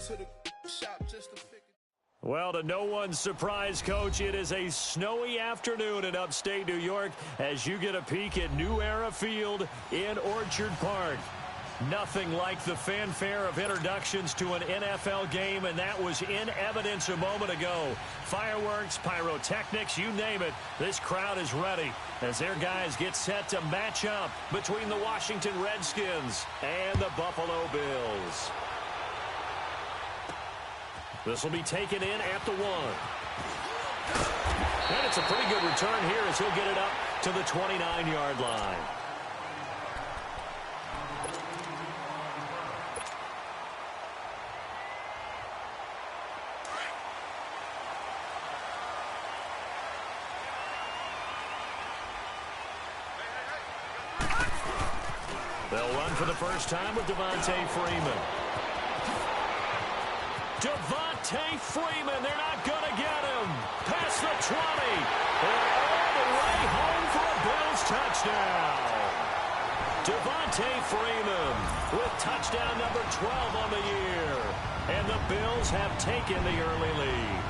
to the shop just to pick it. Well, to no one's surprise, Coach, it is a snowy afternoon in upstate New York as you get a peek at New Era Field in Orchard Park. Nothing like the fanfare of introductions to an NFL game, and that was in evidence a moment ago. Fireworks, pyrotechnics, you name it, this crowd is ready as their guys get set to match up between the Washington Redskins and the Buffalo Bills. This will be taken in at the 1. And it's a pretty good return here as he'll get it up to the 29-yard line. They'll run for the first time with Devontae Freeman. Devontae Freeman, they're not going to get him. Past the 20. And all the way home for a Bills touchdown. Devontae Freeman with touchdown number 12 on the year. And the Bills have taken the early lead.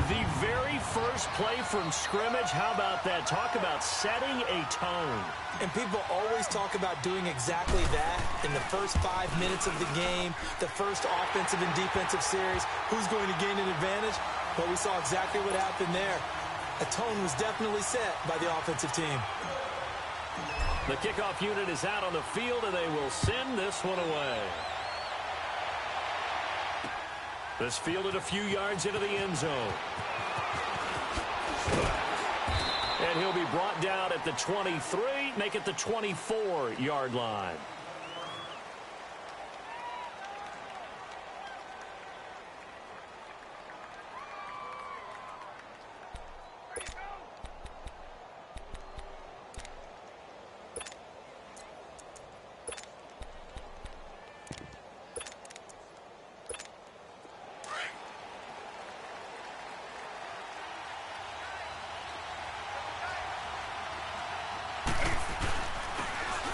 The very first play from scrimmage, how about that? Talk about setting a tone. And people always talk about doing exactly that in the first 5 minutes of the game, the first offensive and defensive series. Who's going to gain an advantage? Well, we saw exactly what happened there. A tone was definitely set by the offensive team. The kickoff unit is out on the field, and they will send this one away. This fielded a few yards into the end zone. And he'll be brought down at the 23, make it the 24-yard line.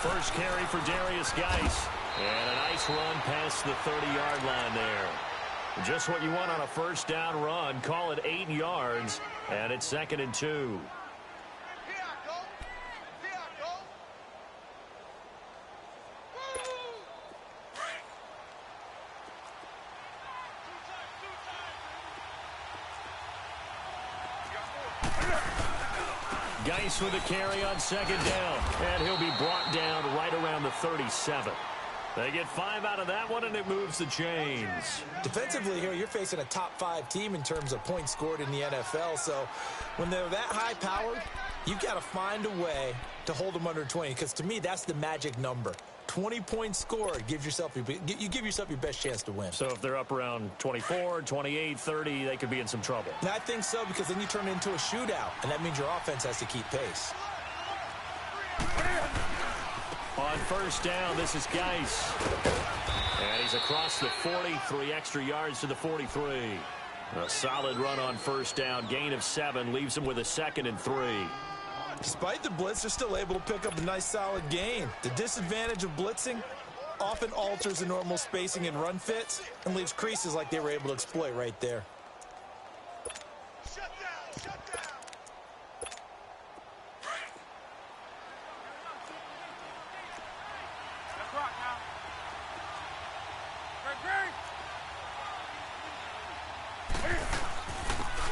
First carry for Darius Geis. And a nice run past the 30-yard line there. Just what you want on a first down run. Call it 8 yards. And it's 2nd and 2. Geis with a carry on 2nd down. And he'll be brought down right around the 37. They get 5 out of that one, and it moves the chains. Defensively here, you're facing a top-5 team in terms of points scored in the NFL. So when they're that high-powered, you've got to find a way to hold them under 20. Because to me, that's the magic number. 20 points scored gives yourself you give yourself your best chance to win. So if they're up around 24, 28, 30, they could be in some trouble. And I think so, because then you turn it into a shootout, and that means your offense has to keep pace. On first down, this is Geis. And he's across the 40, 3 extra yards to the 43. A solid run on first down, gain of 7, leaves him with a 2nd and 3. Despite the blitz, they're still able to pick up a nice solid gain. The disadvantage of blitzing often alters the normal spacing and run fits and leaves creases like they were able to exploit right there. Shut down, shut down. Let's rock now.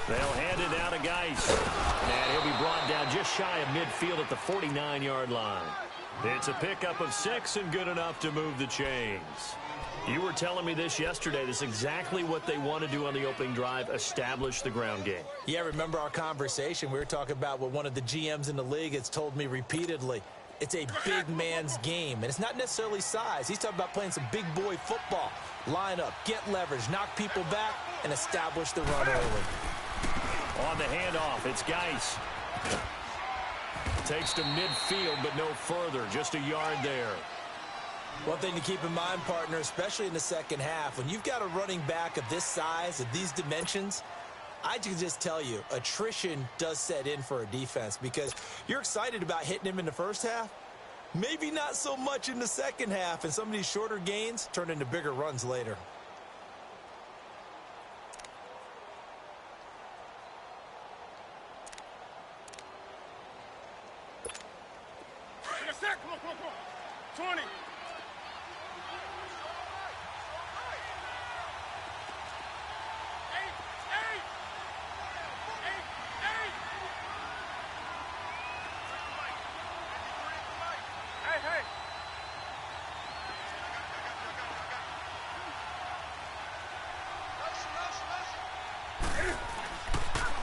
They'll hand it down to Geis. And he'll be brought down just shy of midfield at the 49-yard line. It's a pickup of 6 and good enough to move the chains. You were telling me this yesterday. This is exactly what they want to do on the opening drive, establish the ground game. Yeah, remember our conversation. We were talking about what one of the GMs in the league has told me repeatedly. It's a big man's game, and it's not necessarily size. He's talking about playing some big boy football. Line up, get leverage, knock people back, and establish the run early. On the handoff, it's Geis. Takes to midfield, but no further. Just a yard there. One thing to keep in mind, partner, especially in the second half, when you've got a running back of this size, of these dimensions, I can just tell you, attrition does set in for a defense because you're excited about hitting him in the first half. Maybe not so much in the second half, and some of these shorter gains turn into bigger runs later.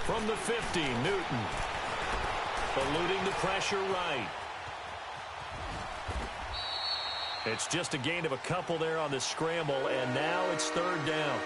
From the 50, Newton. Eluding the pressure right. It's just a gain of a couple there on the scramble, and now it's third down.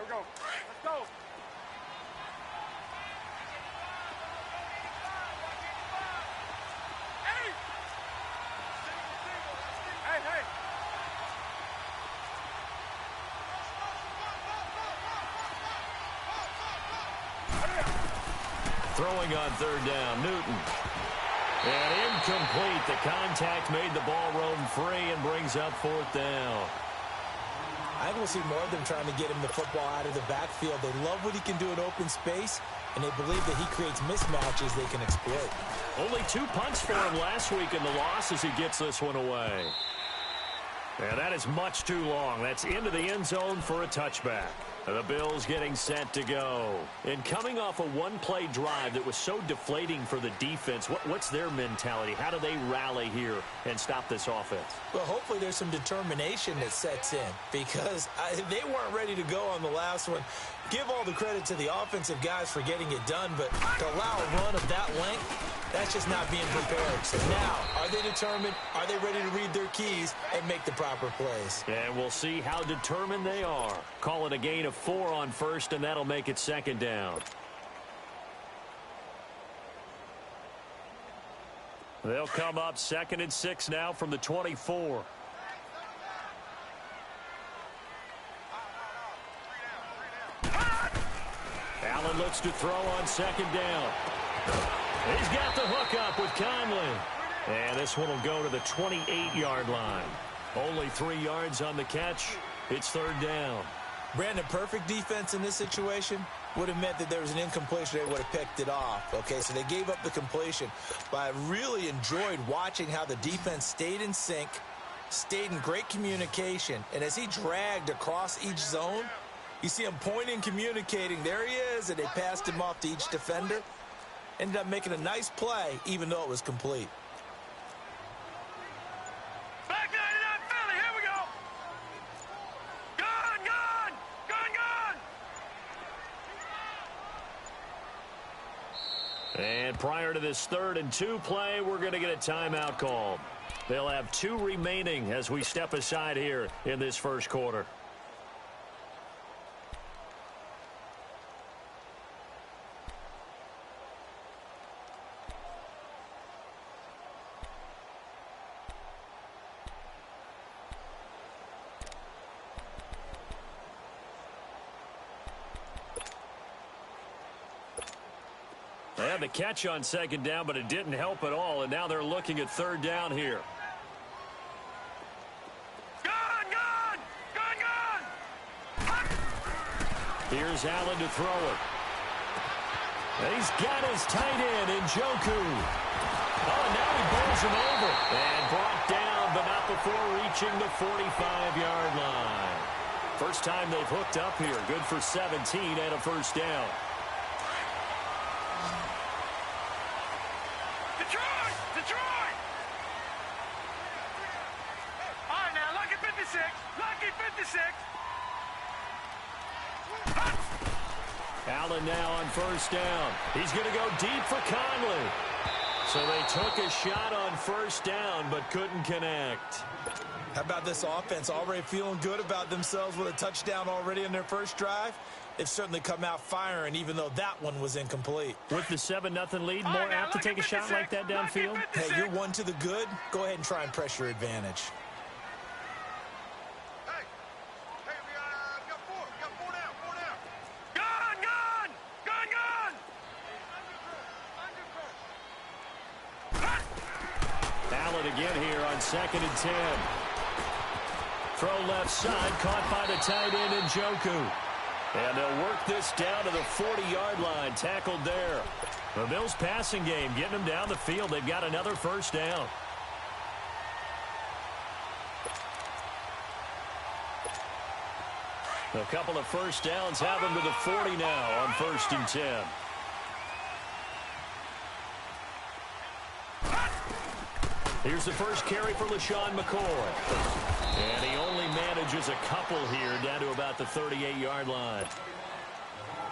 Let's go. Hey. Throwing on third down, Newton. And incomplete. The contact made the ball roam free and brings up fourth down. I think we'll see more of them trying to get him the football out of the backfield. They love what he can do in open space, and they believe that he creates mismatches they can exploit. Only 2 punts for him last week in the loss as he gets this one away. And that is much too long. That's into the end zone for a touchback. The Bills getting set to go. And coming off a one-play drive that was so deflating for the defense, what's their mentality? How do they rally here and stop this offense? Well, hopefully there's some determination that sets in because they weren't ready to go on the last one. Give all the credit to the offensive guys for getting it done, but to allow a run of that length, that's just not being prepared. So now, are they determined? Are they ready to read their keys and make the proper plays? And we'll see how determined they are. Call it a gain of 4 on first, and that'll make it second down. They'll come up 2nd and 6 now from the 24. Allen looks to throw on 2nd down. He's got the hook up with Conley. And this one will go to the 28-yard line. Only 3 yards on the catch. It's third down. Brandon, perfect defense in this situation would have meant that there was an incompletion. They would have picked it off. Okay, so they gave up the completion. But I really enjoyed watching how the defense stayed in sync, stayed in great communication. And as he dragged across each zone, you see him pointing, communicating. There he is, and they passed him off to each defender. Ended up making a nice play, even though it was complete. Back 99 Philly, here we go. Gone. And prior to this 3rd and 2 play, we're going to get a timeout called. They'll have 2 remaining as we step aside here in this first quarter. They had the catch on 2nd down, but it didn't help at all, and now they're looking at 3rd down here. Gone. Here's Allen to throw it. And he's got his tight end in Njoku. Oh, and now he bowls him over. And brought down, but not before reaching the 45-yard line. First time they've hooked up here. Good for 17 and a first down. Detroit! All right, now, lucky 56. Allen now on first down. He's going to go deep for Conley. So they took a shot on first down, but couldn't connect. How about this offense? Already feeling good about themselves with a touchdown already in their first drive. They've certainly come out firing, even though that one was incomplete. With the 7-0 lead, more apt to take a shot like that downfield? Hey, you're 1 to the good. Go ahead and try and press your advantage. Hey, we got 4. We got 4 down. Gone. Allen again here on 2nd and 10. Throw left side, caught by the tight end Njoku. And they'll work this down to the 40-yard line, tackled there. The Bills passing game, getting them down the field. They've got another first down. A couple of first downs have him to the 40 now on 1st and 10. Here's the first carry for LaShawn McCoy. And he only manages a couple here down to about the 38-yard line.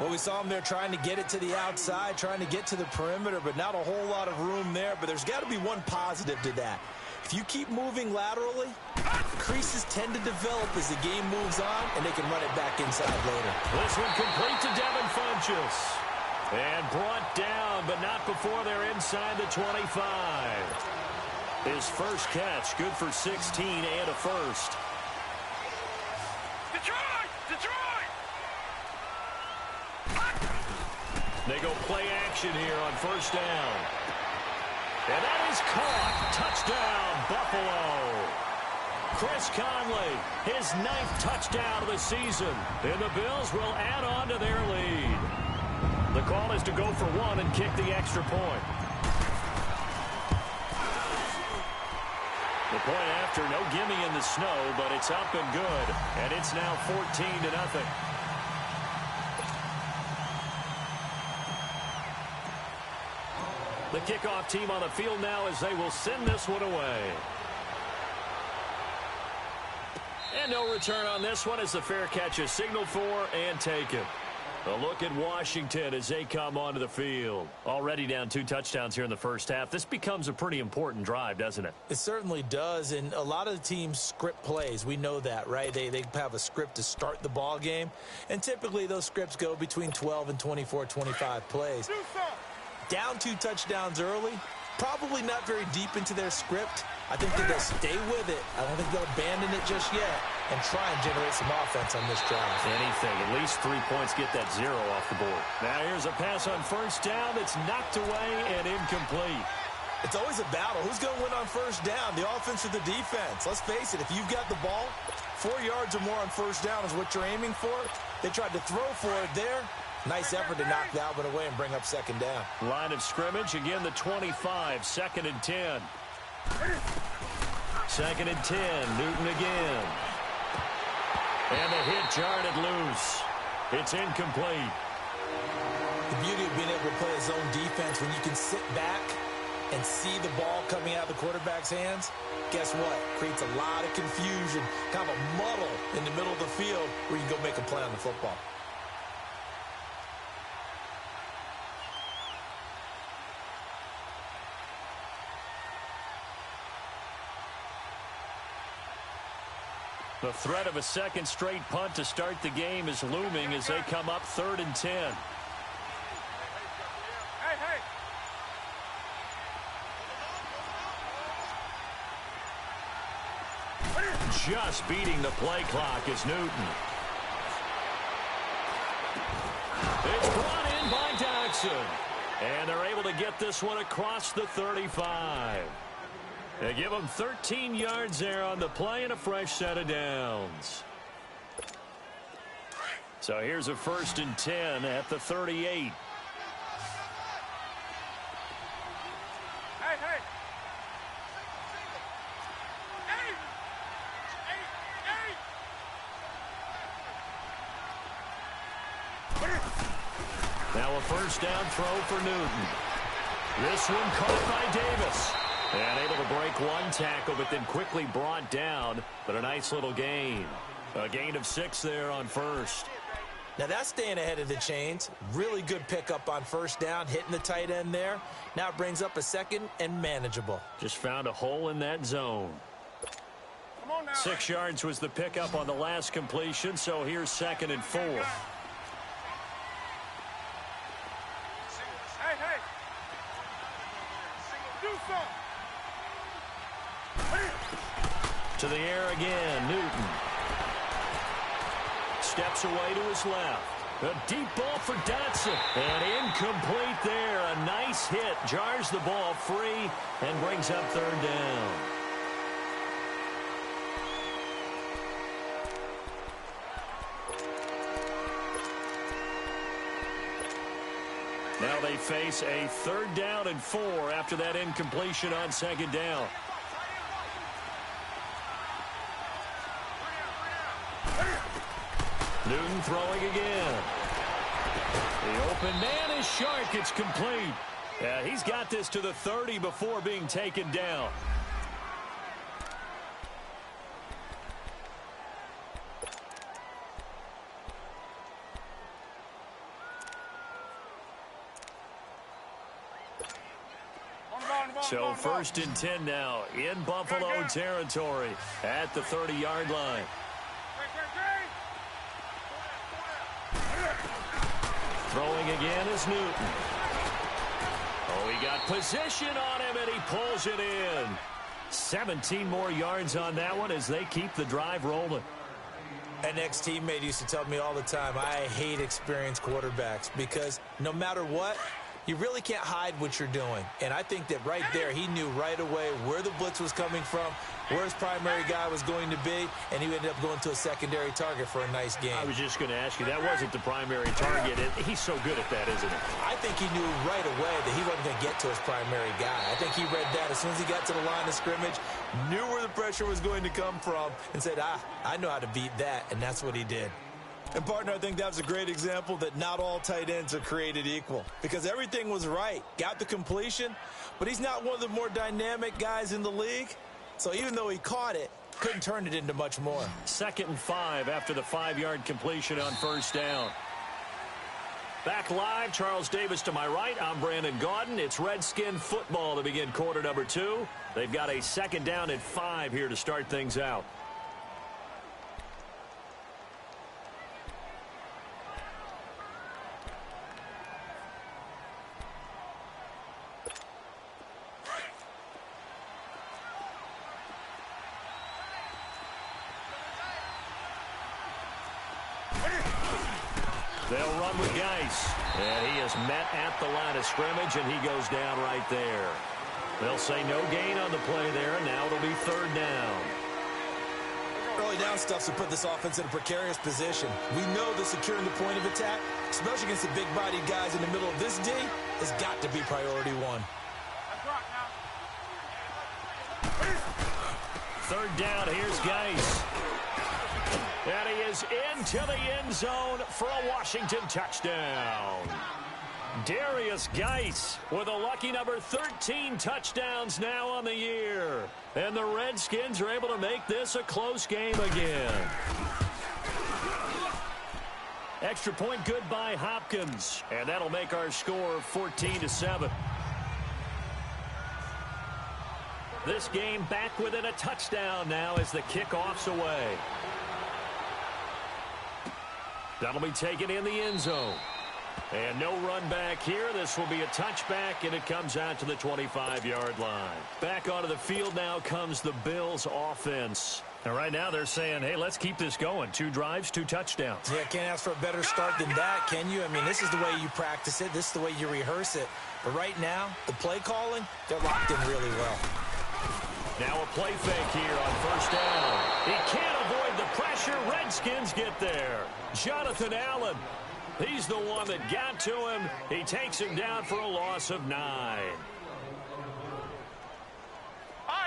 Well, we saw him there trying to get it to the outside, trying to get to the perimeter, but not a whole lot of room there. But there's got to be one positive to that. If you keep moving laterally, creases tend to develop as the game moves on, and they can run it back inside later. This one complete to Devin Funchess. And brought down, but not before they're inside the 25. His first catch, good for 16 and a first. Detroit! Detroit! They go play action here on 1st down. And that is caught. Touchdown, Buffalo. Chris Conley, his 9th touchdown of the season. And the Bills will add on to their lead. The call is to go for one and kick the extra point. The point after, no gimme in the snow, but it's up and good. And it's now 14-0. The kickoff team on the field now as they will send this one away. And no return on this one as the fair catch is signaled for and taken. A look at Washington as they come onto the field. Already down 2 touchdowns here in the first half. This becomes a pretty important drive, doesn't it? It certainly does, and a lot of the teams script plays. We know that, right? They have a script to start the ball game, and typically those scripts go between 12 and 24, 25 plays. Down 2 touchdowns early, probably not very deep into their script. I think that they'll stay with it. I don't think they'll abandon it just yet and try and generate some offense on this drive. Anything. At least 3 points, get that 0 off the board. Now here's a pass on 1st down that's knocked away and incomplete. It's always a battle. Who's going to win on 1st down, the offense or the defense? Let's face it, if you've got the ball, 4 yards or more on 1st down is what you're aiming for. They tried to throw for it there. Nice effort to knock that one away and bring up 2nd down. Line of scrimmage, again the 25, 2nd and 10. 2nd and 10, Newton again. And the hit jarred it loose. It's incomplete. The beauty of being able to play a zone defense when you can sit back and see the ball coming out of the quarterback's hands, guess what? Creates a lot of confusion, kind of a muddle in the middle of the field where you can go make a play on the football. The threat of a 2nd straight punt to start the game is looming as they come up 3rd and 10. Hey! Just beating the play clock is Newton. It's brought in by Dodson. And they're able to get this one across the 35. They give them 13 yards there on the play and a fresh set of downs. So here's a 1st and 10 at the 38. Hey! Now a 1st down throw for Newton. This one caught by Davis. And able to break one tackle, but then quickly brought down. But a nice little gain. A gain of 6 there on 1st. Now that's staying ahead of the chains. Really good pickup on 1st down, hitting the tight end there. Now it brings up a 2nd and manageable. Just found a hole in that zone. Come on now. 6 yards was the pickup on the last completion, so here's 2nd and 4. Hey! Do something! To the air again, Newton. Steps away to his left. A deep ball for Dotson. And incomplete there. A nice hit. Jars the ball free and brings up 3rd down. Now they face a 3rd down and 4 after that incompletion on 2nd down. Newton Newton throwing again. The open man is Shark. It's complete. Yeah, he's got this to the 30 before being taken down. So 1st and 10 now in Buffalo territory at the 30-yard line. Throwing again is Newton. Oh, he got position on him, and he pulls it in. 17 more yards on that one as they keep the drive rolling. An ex-teammate used to tell me all the time, I hate experienced quarterbacks because no matter what, you really can't hide what you're doing. And I think that right there, he knew right away where the blitz was coming from, where his primary guy was going to be, and he ended up going to a secondary target for a nice game. I was just going to ask you, that wasn't the primary target. He's so good at that, isn't he? I think he knew right away that he wasn't going to get to his primary guy. I think he read that as soon as he got to the line of scrimmage, knew where the pressure was going to come from, and said, I know how to beat that, and that's what he did. And, partner, I think that was a great example that not all tight ends are created equal because everything was right. Got the completion, but he's not one of the more dynamic guys in the league. So even though he caught it, couldn't turn it into much more. 2nd and 5 after the 5-yard completion on 1st down. Back live, Charles Davis to my right. I'm Brandon Gaudin. It's Redskin football to begin quarter number 2. They've got a 2nd down and 5 here to start things out. They'll run with Geis. And he is met at the line of scrimmage, and he goes down right there. They'll say no gain on the play there, and now it'll be 3rd down. Early down stuff's to put this offense in a precarious position. We know that securing the point of attack, especially against the big-bodied guys in the middle of this D, has got to be priority 1. 3rd down, here's Geis. And he is into the end zone for a Washington touchdown. Darius Geis with a lucky number 13 touchdowns now on the year. And the Redskins are able to make this a close game again. Extra point good by Hopkins. And that'll make our score 14-7. This game back within a touchdown now as the kickoff's away. That'll be taken in the end zone. And no run back here. This will be a touchback, and it comes out to the 25-yard line. Back onto the field now comes the Bills offense. And right now they're saying, hey, let's keep this going. 2 drives, 2 touchdowns. Yeah, can't ask for a better start than that, can you? I mean, this is the way you practice it. This is the way you rehearse it. But right now, the play calling, they're locked in really well. Now a play fake here on 1st down. He can't avoid the pressure. Redskins get there. Jonathan Allen, he's the one that got to him. He takes him down for a loss of 9.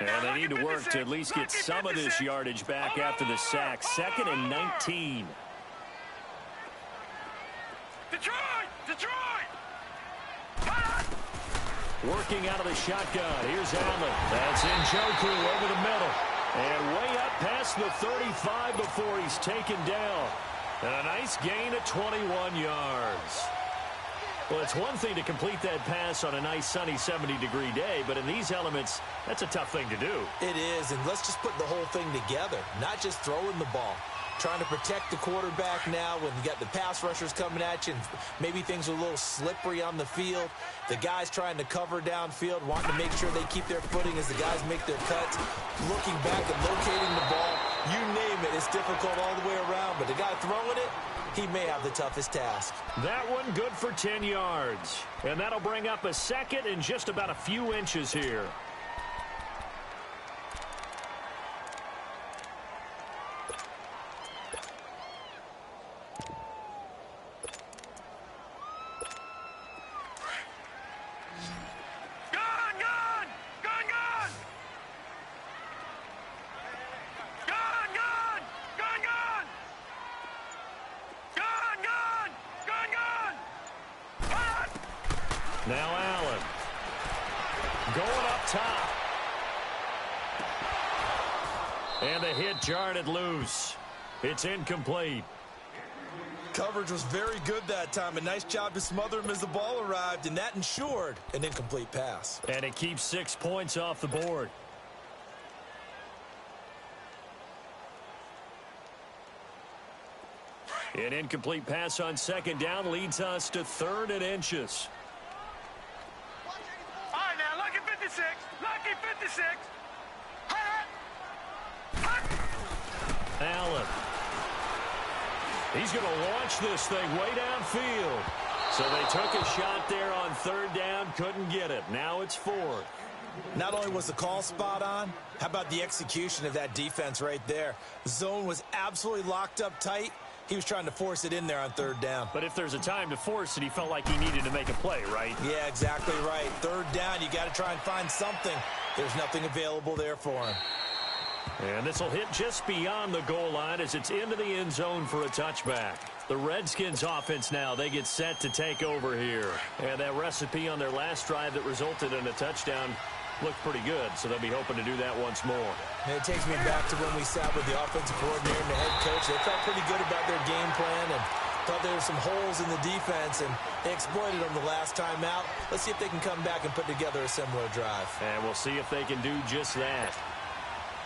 And they need to work to at least get some of this yardage back after the sack. 2nd and 19. Detroit! Detroit! Working out of the shotgun. Here's Allen. That's Njoku over the middle. And way up past the 35 before he's taken down. And a nice gain of 21 yards. Well, it's one thing to complete that pass on a nice sunny 70-degree day, but in these elements, that's a tough thing to do. It is, and let's just put the whole thing together, not just throwing the ball. Trying to protect the quarterback now when you got the pass rushers coming at you and maybe things are a little slippery on the field. The guys trying to cover downfield, wanting to make sure they keep their footing as the guys make their cuts. Looking back and locating the ball, you name it, it's difficult all the way around. But the guy throwing it, he may have the toughest task. That one good for 10 yards. And that'll bring up a 2nd and just about a few inches here. Now Allen. Going up top. And the hit jarred it loose. It's incomplete. Coverage was very good that time. A nice job to smother him as the ball arrived, and that ensured an incomplete pass. And it keeps 6 points off the board. An incomplete pass on second down leads us to 3rd and inches. All right, now, lucky 56. Lucky 56. Allen. He's going to launch this thing way downfield. So they took a shot there on 3rd down, couldn't get it. Now it's 4th. Not only was the call spot on, how about the execution of that defense right there? The zone was absolutely locked up tight. He was trying to force it in there on 3rd down. But if there's a time to force it, he felt like he needed to make a play, right? Yeah, exactly right. 3rd down, you got to try and find something. There's nothing available there for him. And this will hit just beyond the goal line as it's into the end zone for a touchback. The Redskins offense now, they get set to take over here. And that recipe on their last drive that resulted in a touchdown looked pretty good, so they'll be hoping to do that once more. And it takes me back to when we sat with the offensive coordinator and the head coach. They felt pretty good about their game plan and thought there were some holes in the defense, and they exploited them the last time out. Let's see if they can come back and put together a similar drive. And we'll see if they can do just that.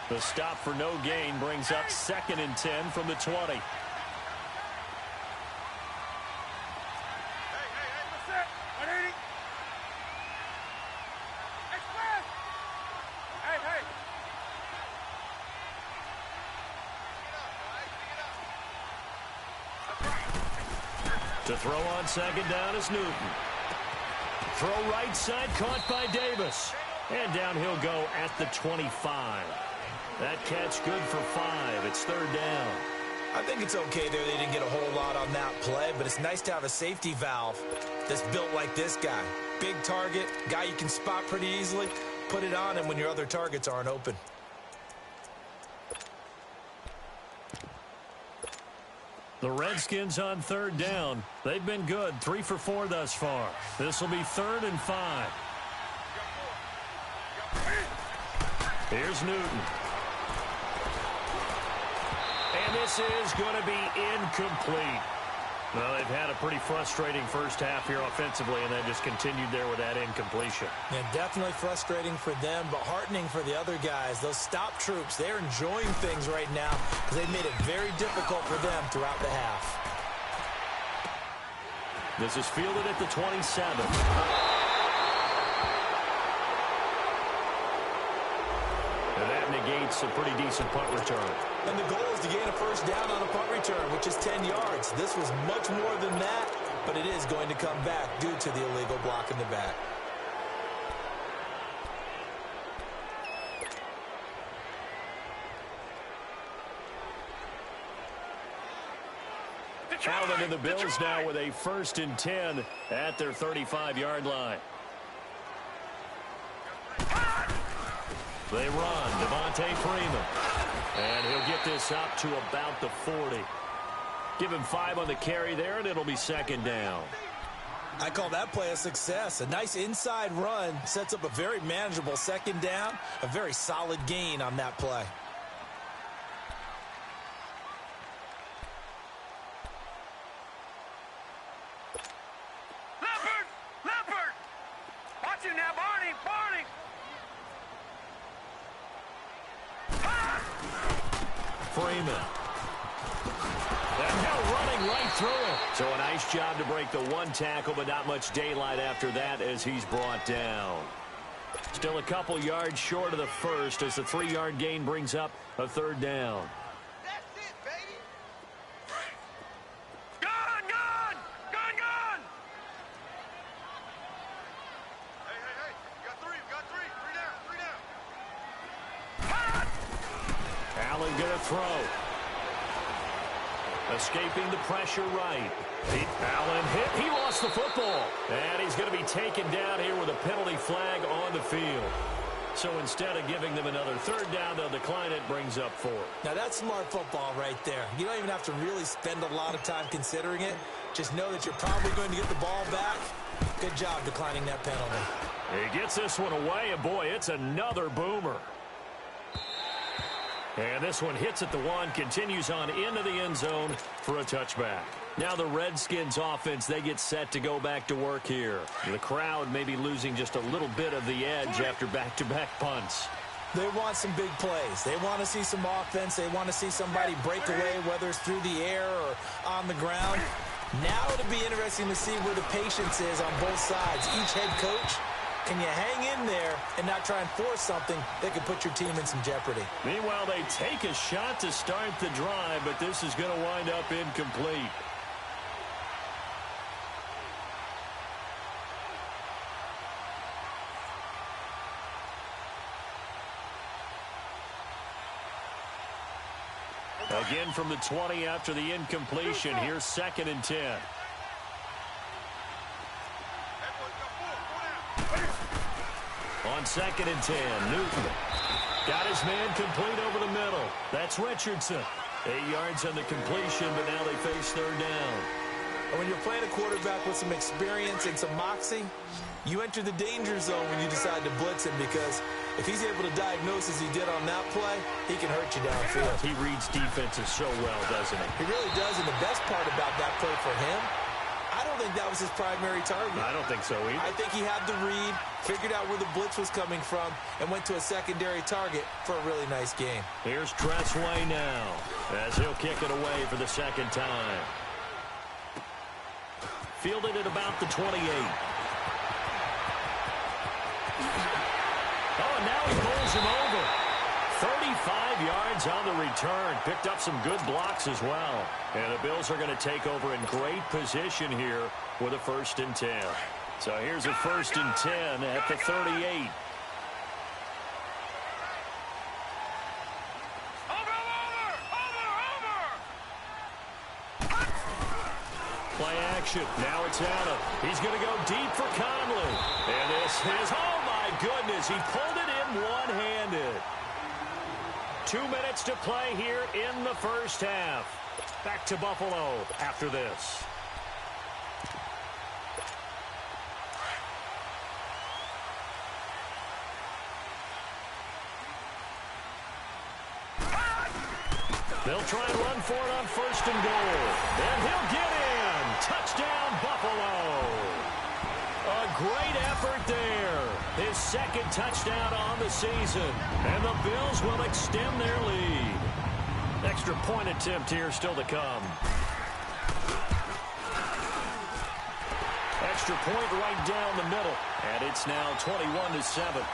The stop for no gain brings up 2nd and 10 from the 20. Hey, what's that? 180? Express! Hey. To throw on 2nd down is Newton. Throw right side, caught by Davis. And down he'll go at the 25. That catch good for 5. It's 3rd down. I think it's okay there. They didn't get a whole lot on that play, but it's nice to have a safety valve that's built like this guy. Big target, guy you can spot pretty easily. Put it on him when your other targets aren't open. The Redskins on 3rd down. They've been good. 3 for 4 thus far. This will be 3rd and 5. Here's Newton. And this is going to be incomplete. Well, they've had a pretty frustrating first half here offensively, and they just continued there with that incompletion. Yeah, definitely frustrating for them, but heartening for the other guys. Those stop troops, they're enjoying things right now because they've made it very difficult for them throughout the half. This is fielded at the 27. And that negates a pretty decent punt return. And the goal is to gain a first down on a punt return, which is 10 yards. This was much more than that, but it is going to come back due to the illegal block in the back. Allen and the Bills now with a 1st and 10 at their 35-yard line. They run. Devontae Freeman. And he'll get this up to about the 40. Give him 5 on the carry there, and it'll be 2nd down. I call that play a success. A nice inside run sets up a very manageable 2nd down. A very solid gain on that play. Leopard! Watch him now, Barney! Freeman. And now running right through it. So a nice job to break the 1 tackle, but not much daylight after that as he's brought down. Still a couple yards short of the first as the 3-yard gain brings up a 3rd down. That's it, baby! Gone! Hey, you got 3, three down. Allen gonna throw. Escaping the pressure right. Allen hit. He lost the football. And he's going to be taken down here with a penalty flag on the field. So instead of giving them another 3rd down, they'll decline it, brings up 4. Now that's smart football right there. You don't even have to really spend a lot of time considering it. Just know that you're probably going to get the ball back. Good job declining that penalty. He gets this one away, and boy, it's another boomer. And this one hits at the one, continues on into the end zone for a touchback. Now the Redskins offense, they get set to go back to work here. The crowd may be losing just a little bit of the edge after back-to-back punts. They want some big plays. They want to see some offense. They want to see somebody break away, whether it's through the air or on the ground. Now it'll be interesting to see where the patience is on both sides. Each head coach, can you hang in there and not try and force something that could put your team in some jeopardy? Meanwhile, they take a shot to start the drive, but this is going to wind up incomplete. Again from the 20 after the incompletion. Here's 2nd and 10. On 2nd and 10, Newton got his man complete over the middle. That's Richardson. 8 yards on the completion, but now they face 3rd down. And when you're playing a quarterback with some experience and some moxie, you enter the danger zone when you decide to blitz him, because if he's able to diagnose as he did on that play, he can hurt you downfield. He reads defenses so well, doesn't he? He really does, and the best part about that play for him, I don't think that was his primary target. I don't think so either. I think he had the read, figured out where the blitz was coming from, and went to a secondary target for a really nice game. Here's Tressway now, as he'll kick it away for the 2nd time. Fielded at about the 28. Oh, and now he pulls him over. 35 yards on the return. Picked up some good blocks as well. And the Bills are going to take over in great position here with a 1st and 10. So here's a 1st and 10 at the 38. Play action. Now it's Allen. He's going to go deep for Conley. And this is, oh my goodness, he pulled it in one-handed. 2 minutes to play here in the 1st half. Back to Buffalo after this. They'll try and run for it on 1st and goal. And he'll get in. Touchdown, Buffalo. A great effort there. His 2nd touchdown on the season. And the Bills will extend their lead. Extra point attempt here still to come. Extra point right down the middle. And it's now 21-7.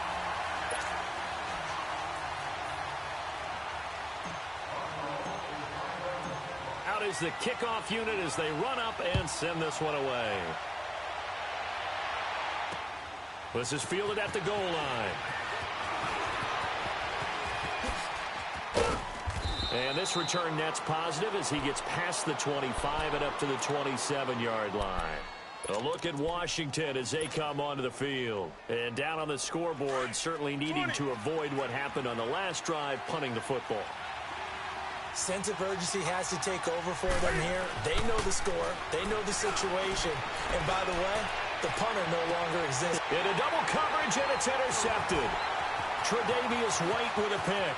Out is the kickoff unit as they run up and send this one away. This is fielded at the goal line. And this return net's positive as he gets past the 25 and up to the 27-yard line. A look at Washington as they come onto the field. And down on the scoreboard, certainly needing to avoid what happened on the last drive, punting the football. Sense of urgency has to take over for them here. They know the score. They know the situation. And by the way, the punter no longer exists. In a double coverage, and it's intercepted. Tre'Davious White with a pick.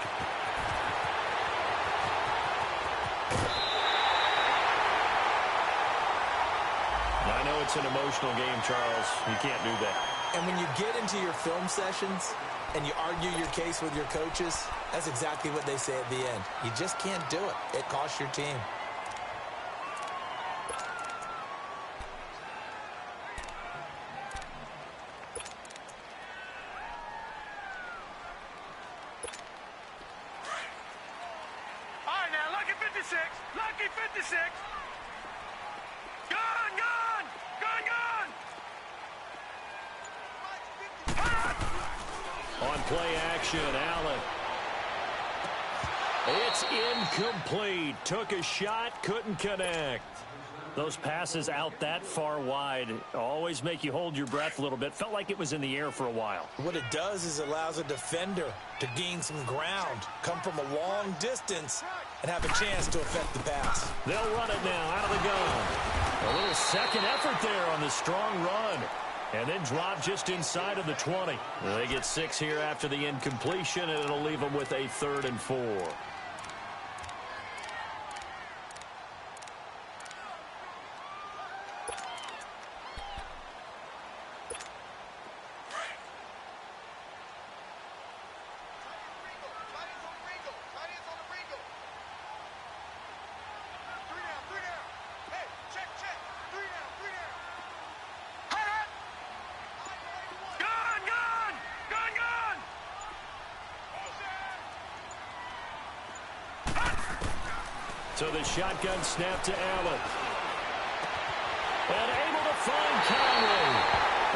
I know it's an emotional game, Charles. You can't do that. And when you get into your film sessions and you argue your case with your coaches, that's exactly what they say at the end. You just can't do it. It costs your team. All right, now, lucky 56. Lucky 56. Gone, gone. Gone, gone. On play action, Allen. It's incomplete. Took a shot, couldn't connect. Those passes out that far wide always make you hold your breath a little bit. Felt like it was in the air for a while. What it does is allows a defender to gain some ground, come from a long distance, and have a chance to affect the pass. They'll run it now out of the gun. A little second effort there on the strong run. And then drop just inside of the 20. They get 6 here after the incompletion, and it'll leave them with a 3rd and 4. So the shotgun snap to Allen. And able to find Conley.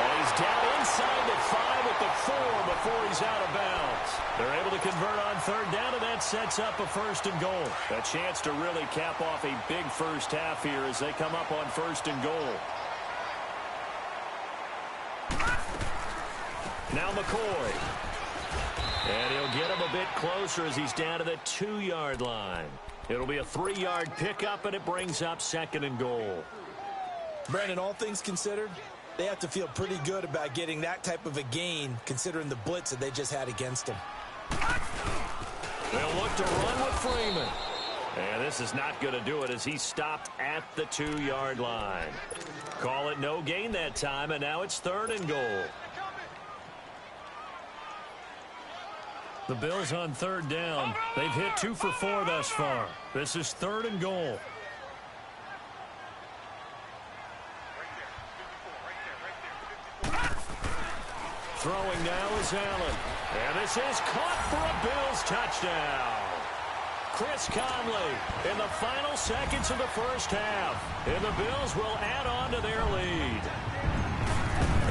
And he's down inside the 5 at the 4 before he's out of bounds. They're able to convert on 3rd down, and that sets up a 1st and goal. A chance to really cap off a big first half here as they come up on 1st and goal. Now McCoy. And he'll get him a bit closer as he's down to the 2-yard line. It'll be a 3-yard pickup, and it brings up 2nd and goal. Brandon, all things considered, they have to feel pretty good about getting that type of a gain, considering the blitz that they just had against them. They'll look to run with Freeman. And this is not going to do it as he stopped at the 2-yard line. Call it no gain that time, and now it's 3rd and goal. The Bills on 3rd down. They've hit 2 for 4 thus far. This is 3rd and goal. Throwing now is Allen. And this is caught for a Bills touchdown. Chris Conley in the final seconds of the first half. And the Bills will add on to their lead.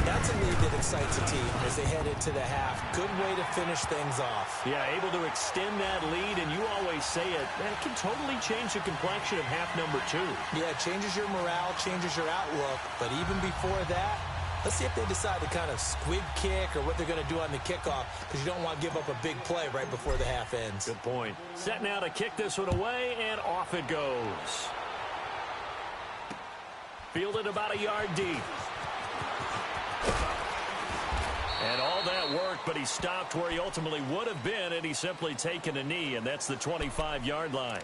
That's a lead that excites a team as they head into the half. Good way to finish things off. Yeah, able to extend that lead, and you always say it, man, it can totally change the complexion of half number 2. Yeah, it changes your morale, changes your outlook. But even before that, let's see if they decide to kind of squib kick or what they're going to do on the kickoff, because you don't want to give up a big play right before the half ends. Good point. Set now to kick this one away, and off it goes. Fielded about a yard deep. And all that work, but he stopped where he ultimately would have been, and he's simply taken a knee, and that's the 25-yard line.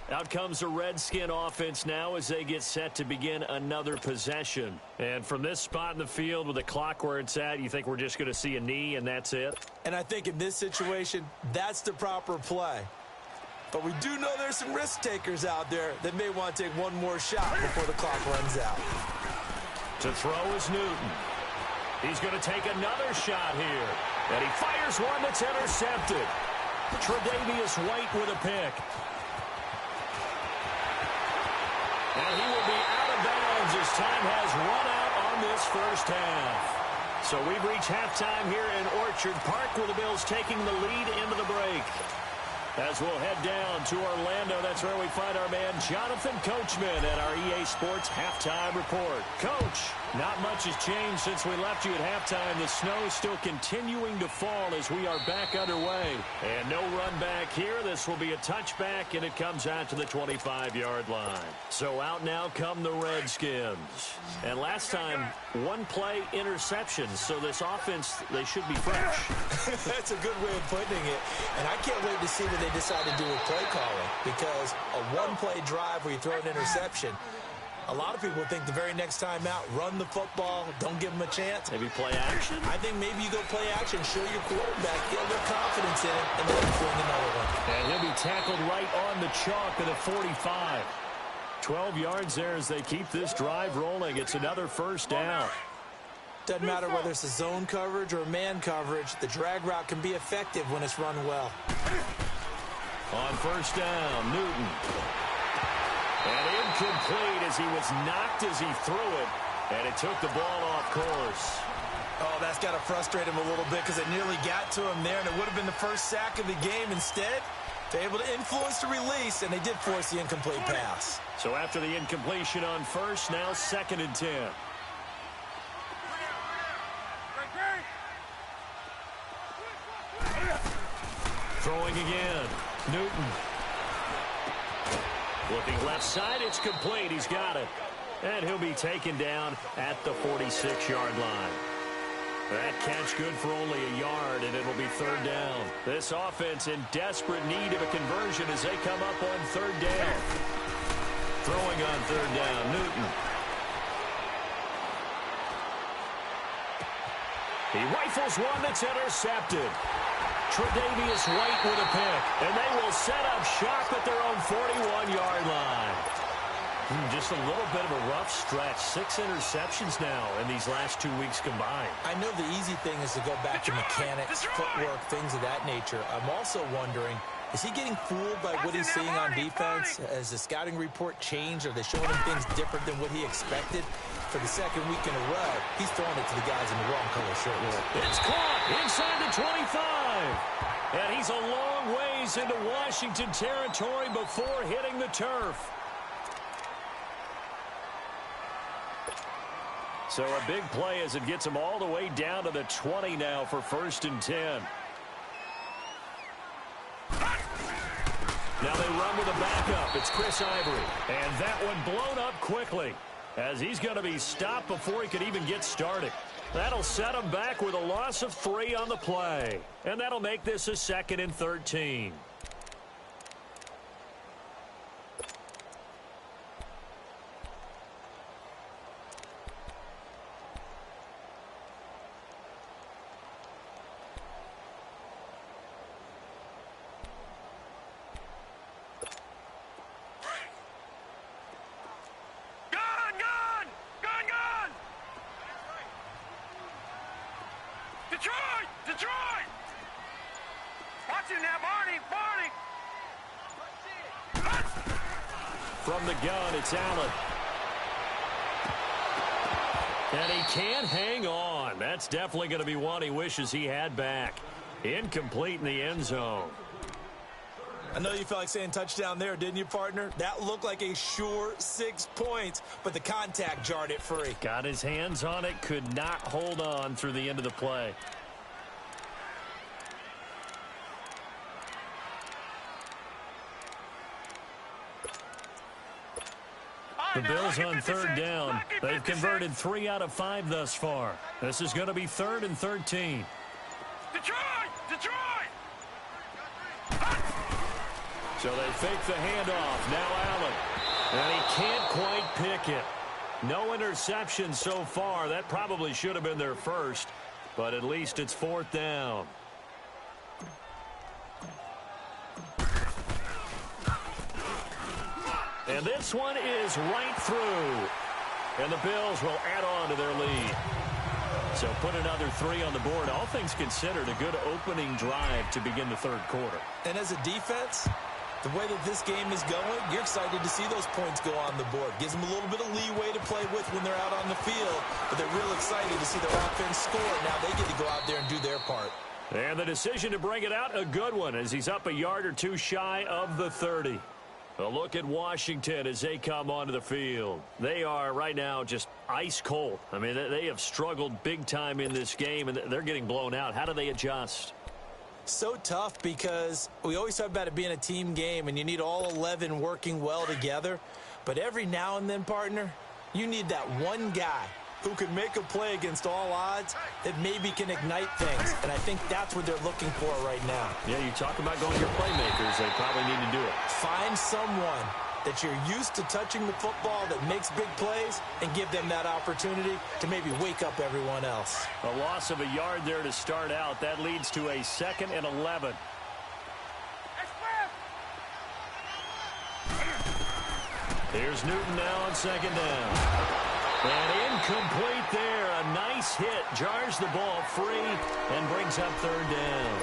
Out comes the Redskin offense now as they get set to begin another possession. And from this spot in the field with the clock where it's at, you think we're just going to see a knee and that's it? And I think in this situation, that's the proper play. But we do know there's some risk takers out there that may want to take one more shot before the clock runs out. To throw is Newton. He's going to take another shot here. And he fires one that's intercepted. Tre'Davious White with a pick. And he will be out of bounds as time has run out on this first half. So we've reached halftime here in Orchard Park with the Bills taking the lead into the break. As we'll head down to Orlando, that's where we find our man Jonathan Coachman at our EA Sports Halftime Report. Coach, not much has changed since we left you at halftime. The snow is still continuing to fall as we are back underway. And no run back here. This will be a touchback, and it comes out to the 25-yard line. So out now come the Redskins. And last time, one play interceptions. So this offense, they should be fresh. That's a good way of putting it. And I can't wait to see what they decide to do with play calling, because a one-play drive where you throw an interception, a lot of people think the very next time out, run the football, don't give them a chance. Maybe play action? I think maybe you go play action, show your quarterback, get a little confidence in it, and then bring another one. And he'll be tackled right on the chalk at the 45. 12 yards there as they keep this drive rolling. It's another first down. Doesn't matter whether it's a zone coverage or man coverage, the drag route can be effective when it's run well. On first down, Newton. And incomplete as he was knocked as he threw it. And it took the ball off course. Oh, that's got to frustrate him a little bit because it nearly got to him there, and it would have been the first sack of the game. Instead, they're able to influence the release, and they did force the incomplete pass. So after the incompletion on first, now 2nd and 10. Throwing again. Newton. Looking left side, it's complete. He's got it. And he'll be taken down at the 46-yard line. That catch good for only a yard, and it'll be third down. This offense in desperate need of a conversion as they come up on third down. Throwing on third down, Newton. He rifles one that's intercepted. Tre'Davious White with a pick, and they will set up shop at their own 41-yard line. Just a little bit of a rough stretch. 6 interceptions now in these last 2 weeks combined. I know the easy thing is to go back to mechanics, footwork, things of that nature. I'm also wondering, is he getting fooled by what he's seeing on defense? Has the scouting report changed? Are they showing him things different than what he expected? For the second week in a row, he's throwing it to the guys in the wrong color shirt. It's caught inside the 25. And he's a long ways into Washington territory before hitting the turf. So a big play as it gets him all the way down to the 20 now for 1st and 10. Now they run with a backup. It's Chris Ivory. And that one blown up quickly as he's going to be stopped before he could even get started. That'll set him back with a loss of 3 on the play. And that'll make this a 2nd and 13. Detroit! Watch him now, Barney! From the gun, it's Allen. And he can't hang on. That's definitely going to be one he wishes he had back. Incomplete in the end zone. I know you felt like saying touchdown there, didn't you, partner? That looked like a sure 6 points, but the contact jarred it free. Got his hands on it, could not hold on through the end of the play. The Bills on 3rd down. They've converted 3 out of 5 thus far. This is going to be 3rd and 13. Detroit! So they fake the handoff. Now Allen. And he can't quite pick it. No interception so far. That probably should have been their first. But at least it's 4th down. And this one is right through. And the Bills will add on to their lead. So put another 3 on the board. All things considered, a good opening drive to begin the 3rd quarter. And as a defense, the way that this game is going, you're excited to see those points go on the board. Gives them a little bit of leeway to play with when they're out on the field. But they're real excited to see their offense score. Now they get to go out there and do their part. And the decision to bring it out, a good one, as he's up a yard or 2 shy of the 30. A look at Washington as they come onto the field. They are right now just ice cold. I mean, they have struggled big time in this game, and they're getting blown out. How do they adjust? So tough because we always talk about it being a team game, and you need all 11 working well together. But every now and then, partner, you need that one guy who can make a play against all odds that maybe can ignite things. And I think that's what they're looking for right now. Yeah, you talk about going to your playmakers. They probably need to do it. Find someone that you're used to touching the football that makes big plays and give them that opportunity to maybe wake up everyone else. A loss of a yard there to start out. That leads to a 2nd and 11. Here's Newton now on 2nd down. And incomplete there. A nice hit. Jars the ball free and brings up 3rd down.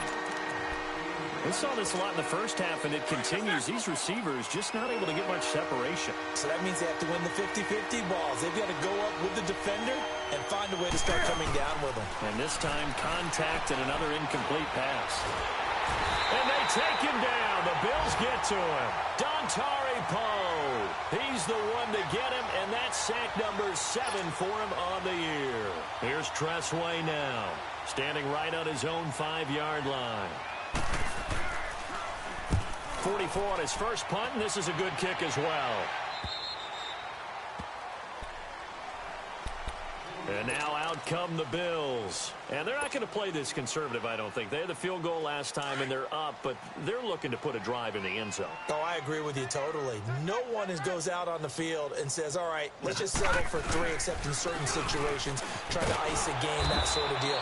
We saw this a lot in the first half, and it continues. These receivers just not able to get much separation. So that means they have to win the 50-50 balls. They've got to go up with the defender and find a way to start coming down with them. And this time, contact and another incomplete pass. And they take him down. The Bills get to him. Dontari Poe. He's the one to get him, and that's sack number 7 for him on the year. Here's Tressway now, standing right on his own 5-yard line. 44 on his first punt, and this is a good kick as well. And now out come the Bills. And they're not going to play this conservative, I don't think. They had the field goal last time, and they're up, but they're looking to put a drive in the end zone. Oh, I agree with you totally. No one goes out on the field and says, all right, let's just settle for 3, except in certain situations, trying to ice a game, that sort of deal.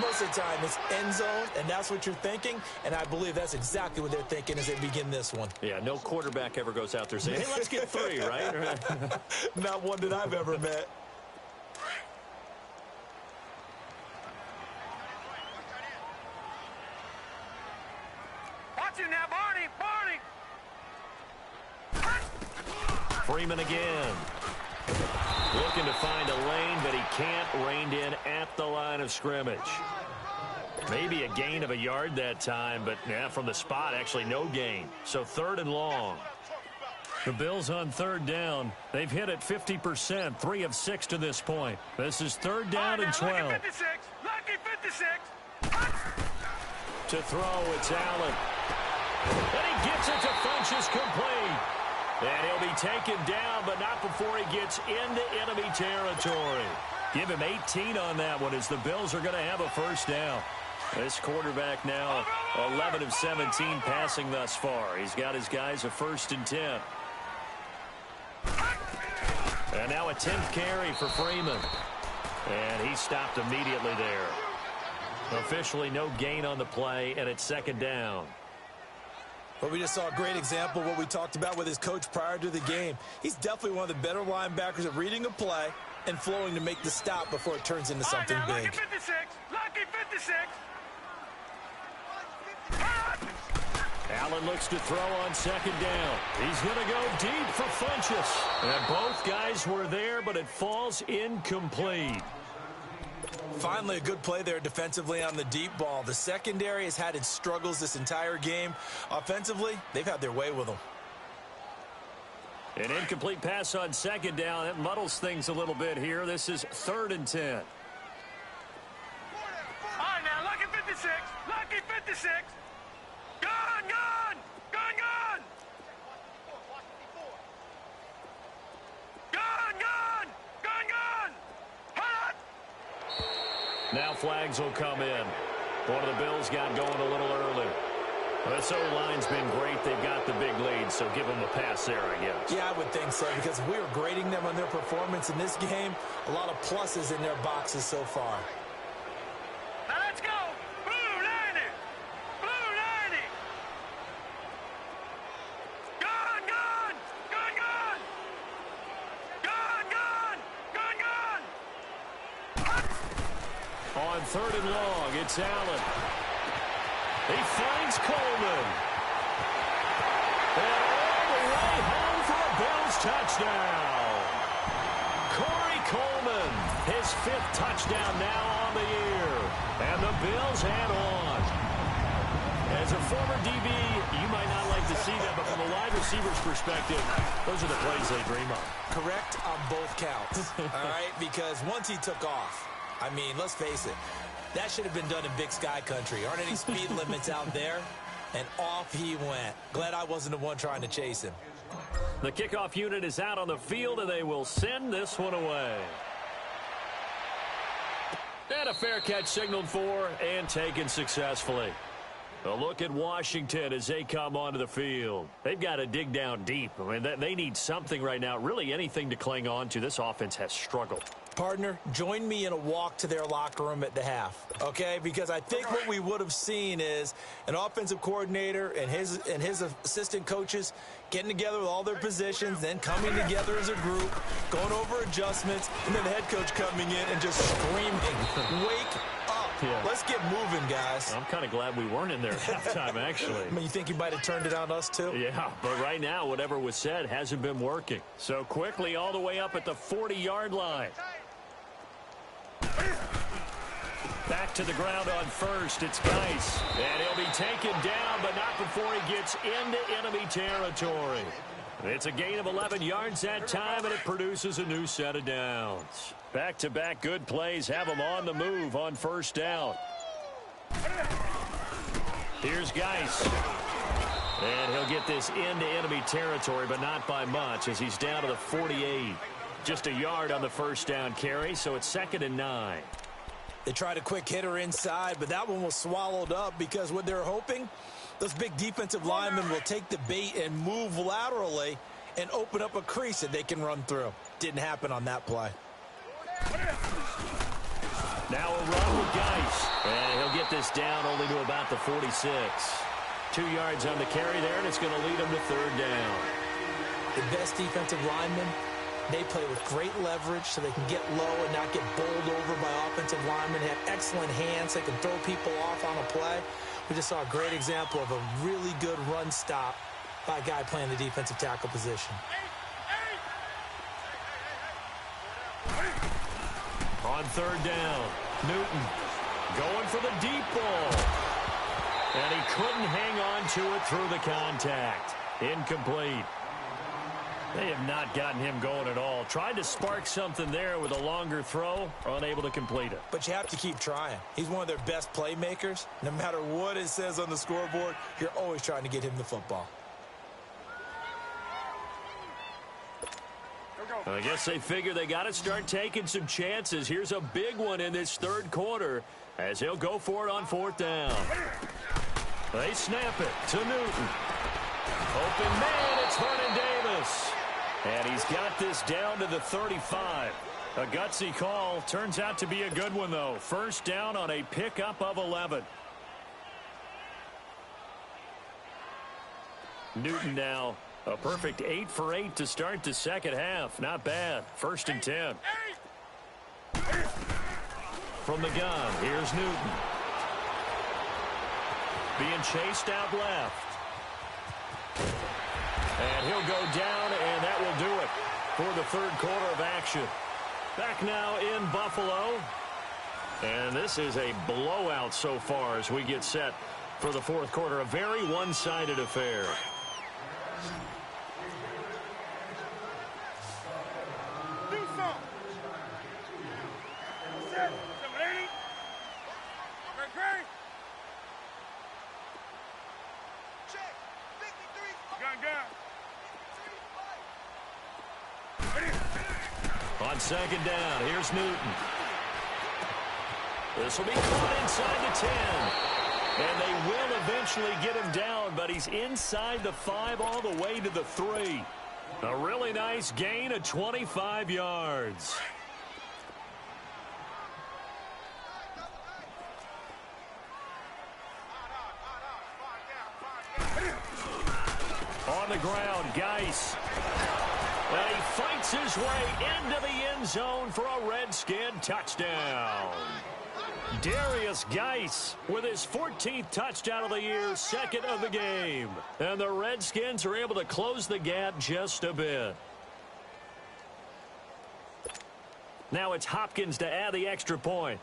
Most of the time, it's end zone, and that's what you're thinking, and I believe that's exactly what they're thinking as they begin this one. Yeah, no quarterback ever goes out there saying, hey, let's get 3, right? Not one that I've ever met. Watch him now, Barney! Freeman again. Looking to find a lane, but he can't. Reined in at the line of scrimmage. Maybe a gain of a yard that time, but yeah, from the spot, actually no gain. So 3rd and long. The Bills on 3rd down. They've hit it 50%, 3 of 6 to this point. This is 3rd down and 12. Lucky 56! Lucky 56! To throw, it's Allen. And he gets it to Funchess complete. And he'll be taken down, but not before he gets into enemy territory. Give him 18 on that one as the Bills are going to have a 1st down. This quarterback now 11 of 17 passing thus far. He's got his guys a 1st and 10. And now a 10th carry for Freeman. And he stopped immediately there. Officially no gain on the play, and it's 2nd down. But we just saw a great example of what we talked about with his coach prior to the game. He's definitely one of the better linebackers at reading a play and flowing to make the stop before it turns into something big. Lucky 56! Lucky 56! Allen looks to throw on 2nd down. He's going to go deep for Funchess. And both guys were there, but it falls incomplete. Finally, a good play there defensively on the deep ball. The secondary has had its struggles this entire game. Offensively, they've had their way with them. An incomplete pass on 2nd down. That muddles things a little bit here. This is 3rd and 10. All right, now, lucky 56! Lucky 56! Gone! Gone! Gone! Gone! Gone! Gone! Gone! Gone! Hot! Now flags will come in. One of the Bills got going a little early. This O-line's been great. They've got the big lead, so give them a pass there, I guess. Yeah, I would think so, because we were grading them on their performance in this game. A lot of pluses in their boxes so far. Now let's go! Blue 90! Blue 90! Gone! Gone! Gone! Gone! Gone! Gone! Gone! Gone! On 3rd and long, it's Allen. He finds Coleman. And all the way home for a Bills touchdown. Corey Coleman, his 5th touchdown now on the year. And the Bills head on. As a former DB, you might not like to see that, but from a wide receiver's perspective, those are the plays they dream of. Correct on both counts, all right? Because once he took off, I mean, let's face it, that should have been done in Big Sky Country. Aren't any speed limits out there? And off he went. Glad I wasn't the one trying to chase him. The kickoff unit is out on the field, and they will send this one away. And a fair catch signaled for and taken successfully. A look at Washington as they come onto the field. They've got to dig down deep. I mean, they need something right now, really anything to cling on to. This offense has struggled. Partner, join me in a walk to their locker room at the half, okay? Because I think what we would have seen is an offensive coordinator and his assistant coaches getting together with all their positions, then coming together as a group, going over adjustments, and then the head coach coming in and just screaming, wake up. Yeah. Let's get moving, guys. I'm kind of glad we weren't in there at halftime, actually. I mean, you think you might have turned it on us, too? Yeah, but right now, whatever was said hasn't been working. So quickly all the way up at the 40-yard line. Back to the ground on 1st. It's Geis. And he'll be taken down, but not before he gets into enemy territory. It's a gain of 11 yards that time, and it produces a new set of downs. Back-to-back good plays have him on the move on 1st down. Here's Geis. And he'll get this into enemy territory, but not by much, as he's down to the 48. Just a yard on the first down carry, so it's 2nd and 9. They tried a quick hitter inside, but that one was swallowed up because what they're hoping, those big defensive linemen will take the bait and move laterally and open up a crease that they can run through. Didn't happen on that play. Now a run with Geis. And he'll get this down only to about the 46. 2 yards on the carry there, and it's going to lead him to 3rd down. The best defensive linemen, they play with great leverage so they can get low and not get bowled over by offensive linemen. They have excellent hands. They can throw people off on a play. We just saw a great example of a really good run stop by a guy playing the defensive tackle position. On 3rd down, Newton going for the deep ball. And he couldn't hang on to it through the contact. Incomplete. They have not gotten him going at all. Tried to spark something there with a longer throw, unable to complete it. But you have to keep trying. He's one of their best playmakers. No matter what it says on the scoreboard, you're always trying to get him the football. I guess they figure they got to start taking some chances. Here's a big one in this 3rd quarter as he'll go for it on 4th down. They snap it to Newton. Open man, it's Vernon Davis. And he's got this down to the 35. A gutsy call. Turns out to be a good one, though. 1st down on a pickup of 11. Newton now a perfect 8 for 8 to start the 2nd half. Not bad. 1st and 10. From the gun, here's Newton. Being chased out left. And he'll go down, and that will do it for the 3rd quarter of action. Back now in Buffalo. And this is a blowout so far as we get set for the 4th quarter. A very one-sided affair. On 2nd down, here's Newton. This will be caught inside the 10. And they will eventually get him down, but he's inside the 5 all the way to the 3. A really nice gain of 25 yards. On the ground, Geis. And he fights his way into the end zone for a Redskin touchdown. Darius Geis with his 14th touchdown of the year, 2nd of the game. And the Redskins are able to close the gap just a bit. Now it's Hopkins to add the extra point.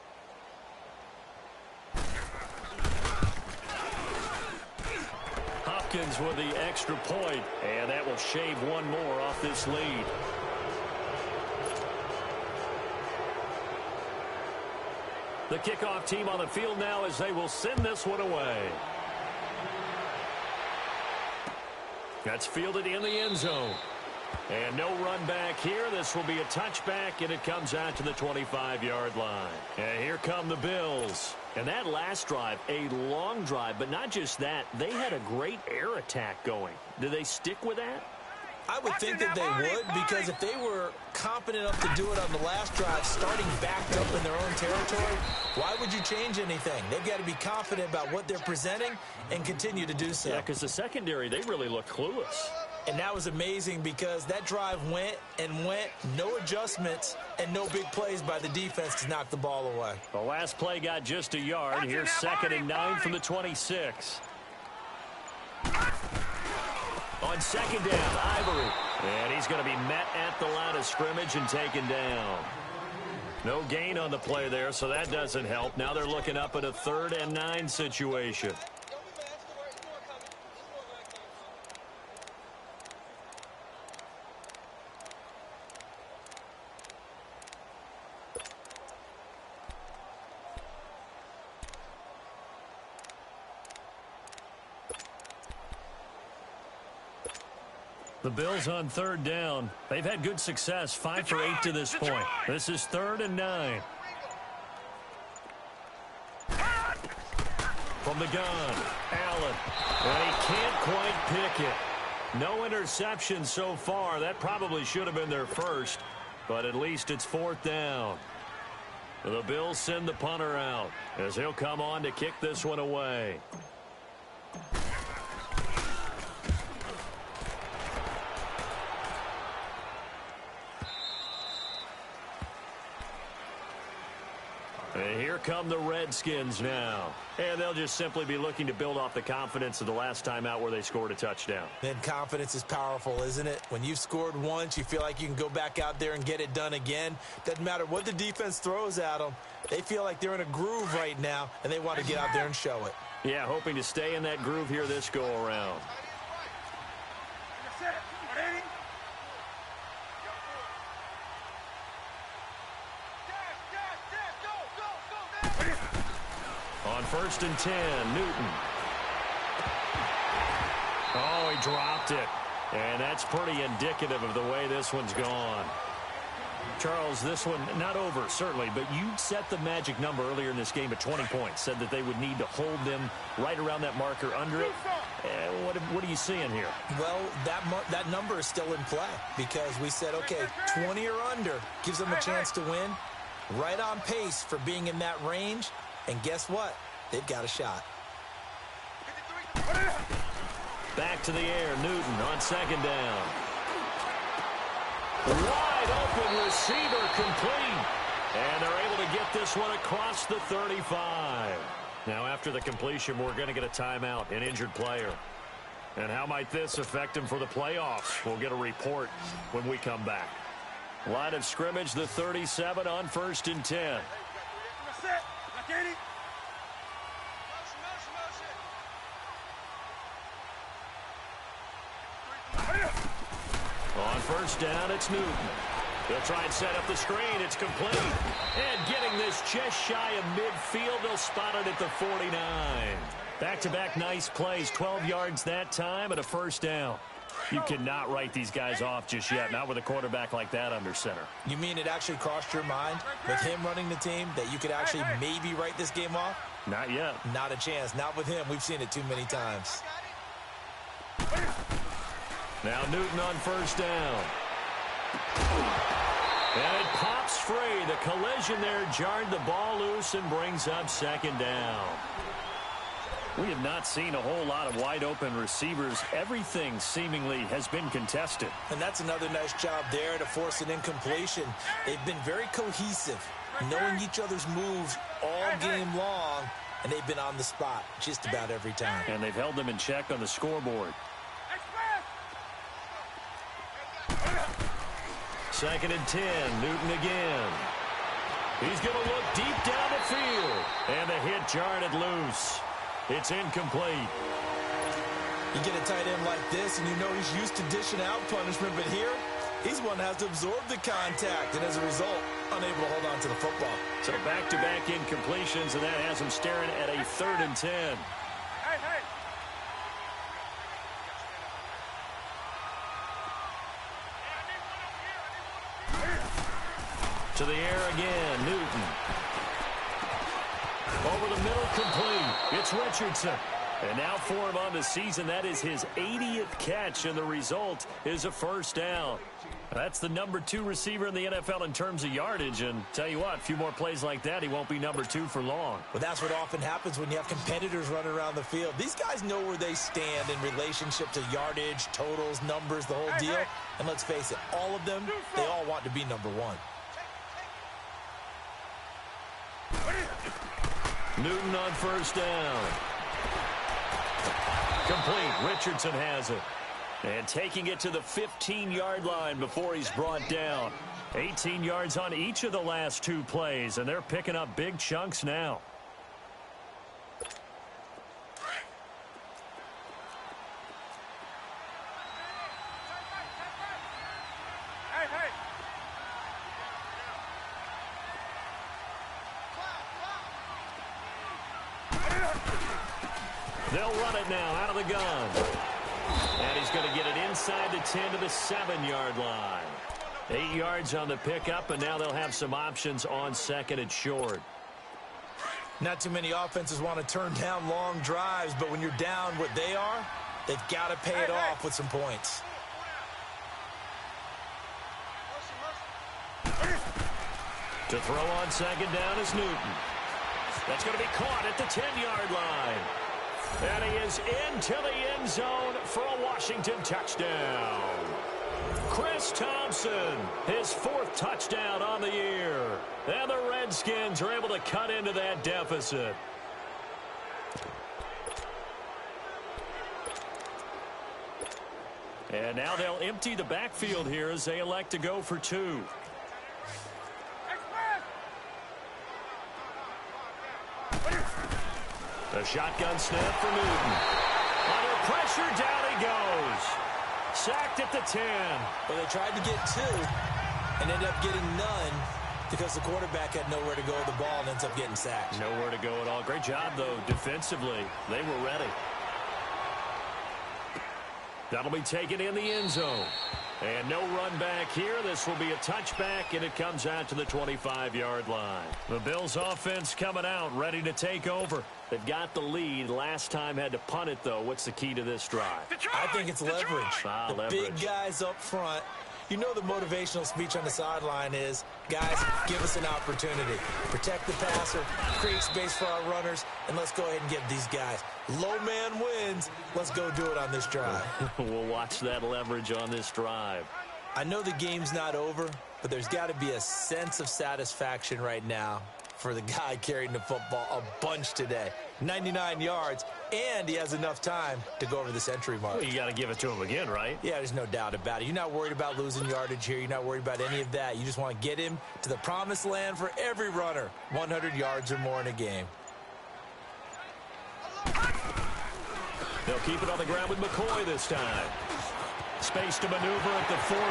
Hopkins with the extra point, and that will shave one more off this lead. The kickoff team on the field now as they will send this one away. That's fielded in the end zone. And no run back here. This will be a touchback, and it comes out to the 25-yard line. And here come the Bills. And that last drive, a long drive, but not just that. They had a great air attack going. Do they stick with that? I would think that they would, because if they were confident enough to do it on the last drive, starting backed up in their own territory, why would you change anything? They've got to be confident about what they're presenting and continue to do so. Yeah, because the secondary, they really look clueless. And that was amazing because that drive went and went, no adjustments, and no big plays by the defense to knock the ball away. The last play got just a yard. Here's 2nd and 9 from the 26. On 2nd down, Ivory. And he's going to be met at the line of scrimmage and taken down. No gain on the play there, so that doesn't help. Now they're looking up at a 3rd and 9 situation. The Bills on third down. They've had good success, 5 for 8 to this point. This is 3rd and 9. From the gun, Allen. And he can't quite pick it. No interception so far. That probably should have been their first, but at least it's 4th down. The Bills send the punter out as he'll come on to kick this one away. And here come the Redskins now. And they'll just simply be looking to build off the confidence of the last time out where they scored a touchdown. Then confidence is powerful, isn't it? When you've scored once, you feel like you can go back out there and get it done again. Doesn't matter what the defense throws at them. They feel like they're in a groove right now, and they want to get out there and show it. Yeah, hoping to stay in that groove here this go-around. On 1st and 10, Newton. Oh, he dropped it. And that's pretty indicative of the way this one's gone. Charles, this one not over, certainly, but you set the magic number earlier in this game at 20 points. Said that they would need to hold them right around that marker under it. What are you seeing here? Well, that number is still in play because we said, okay, 20 or under gives them a chance to win. Right on pace for being in that range. And guess what? They've got a shot. Back to the air, Newton on 2nd down. Wide open receiver complete. And they're able to get this one across the 35. Now after the completion, we're going to get a timeout, an injured player. And how might this affect him for the playoffs? We'll get a report when we come back. Line of scrimmage, the 37 on 1st and 10. On 1st down, it's Newton. They'll try and set up the screen. It's complete. And getting this just shy of midfield, they'll spot it at the 49. Back-to-back nice plays, 12 yards that time and a 1st down. You cannot write these guys off just yet, not with a quarterback like that under center. You mean it actually crossed your mind with him running the team that you could actually maybe write this game off? Not yet. Not a chance. Not with him. We've seen it too many times. Now Newton on 1st down. And it pops free. The collision there jarred the ball loose and brings up 2nd down. We have not seen a whole lot of wide-open receivers. Everything seemingly has been contested. And that's another nice job there to force an incompletion. They've been very cohesive, knowing each other's moves all game long, and they've been on the spot just about every time. And they've held them in check on the scoreboard. 2nd and 10, Newton again. He's going to look deep down the field. And the hit jarred it loose. It's incomplete. You get a tight end like this, and you know he's used to dishing out punishment, but here, he's one that has to absorb the contact, and as a result, unable to hold on to the football. So back-to-back incompletions, and that has him staring at a 3rd and 10. To the air again, Newton. Over the middle, complete. It's Richardson. And now for him on the season, that is his 80th catch, and the result is a 1st down. That's the number 2 receiver in the NFL in terms of yardage, and tell you what, a few more plays like that, he won't be number 2 for long. Well, that's what often happens when you have competitors running around the field. These guys know where they stand in relationship to yardage, totals, numbers, the whole deal. And let's face it, all of them, they all want to be number 1. Newton on 1st down. Complete. Richardson has it. And taking it to the 15-yard line before he's brought down. 18 yards on each of the last 2 plays, and they're picking up big chunks now. They'll run it now out of the gun. And he's going to get it inside the 10 to the 7-yard line. 8 yards on the pickup, and now they'll have some options on second and short. Not too many offenses want to turn down long drives, but when you're down what they are, they've got to pay it off with some points. To throw on second down is Newton. That's going to be caught at the 10-yard line. And he is into the end zone for a Washington touchdown. Chris Thompson, his 4th touchdown on the year. And the Redskins are able to cut into that deficit. And now they'll empty the backfield here as they elect to go for 2. A shotgun snap for Newton. Under pressure, down he goes. Sacked at the 10. Well, they tried to get 2 and ended up getting none because the quarterback had nowhere to go with the ball and ends up getting sacked. Nowhere to go at all. Great job, though, defensively. They were ready. That'll be taken in the end zone. And no run back here. This will be a touchback, and it comes out to the 25-yard line. The Bills' offense coming out, ready to take over. They've got the lead. Last time had to punt it, though. What's the key to this drive? I think it's leverage. The leverage. Big guys up front. You know the motivational speech on the sideline is, guys, give us an opportunity. Protect the passer, create space for our runners, and let's go ahead and give these guys. Low man wins. Let's go do it on this drive. We'll watch that leverage on this drive. I know the game's not over, but there's got to be a sense of satisfaction right now for the guy carrying the football a bunch today. 99 yards, and he has enough time to go over the century mark. Well, you got to give it to him again, right? Yeah, there's no doubt about it. You're not worried about losing yardage here. You're not worried about any of that. You just want to get him to the promised land for every runner. 100 yards or more in a game. They'll keep it on the ground with McCoy this time. Space to maneuver at the 40.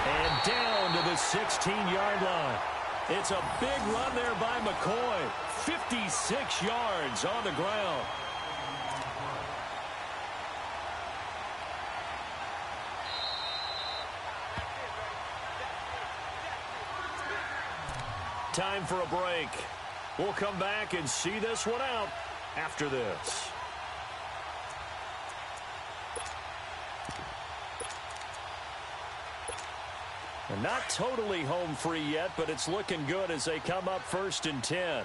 And down to the 16-yard line. It's a big run there by McCoy. 56 yards on the ground. Time for a break. We'll come back and see this one out after this. And not totally home free yet, but it's looking good as they come up 1st and 10.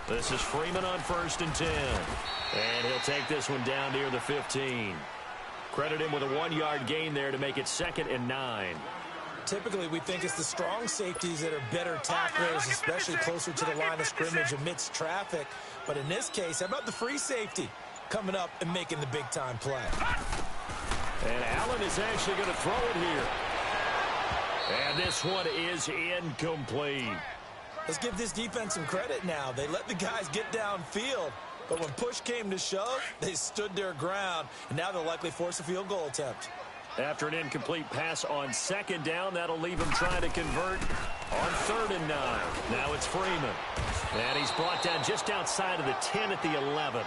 This is Freeman on 1st and 10. And he'll take this one down near the 15. Credit him with a 1-yard gain there to make it 2nd and 9. Typically, we think it's the strong safeties that are better tacklers, especially closer to the line of scrimmage amidst traffic. But in this case, how about the free safety coming up and making the big-time play? And Allen is actually going to throw it here. And this one is incomplete. Let's give this defense some credit now. They let the guys get downfield, but when push came to shove, they stood their ground, and now they'll likely force a field goal attempt. After an incomplete pass on 2nd down, that'll leave him trying to convert on 3rd and 9. Now it's Freeman. And he's brought down just outside of the 10 at the 11.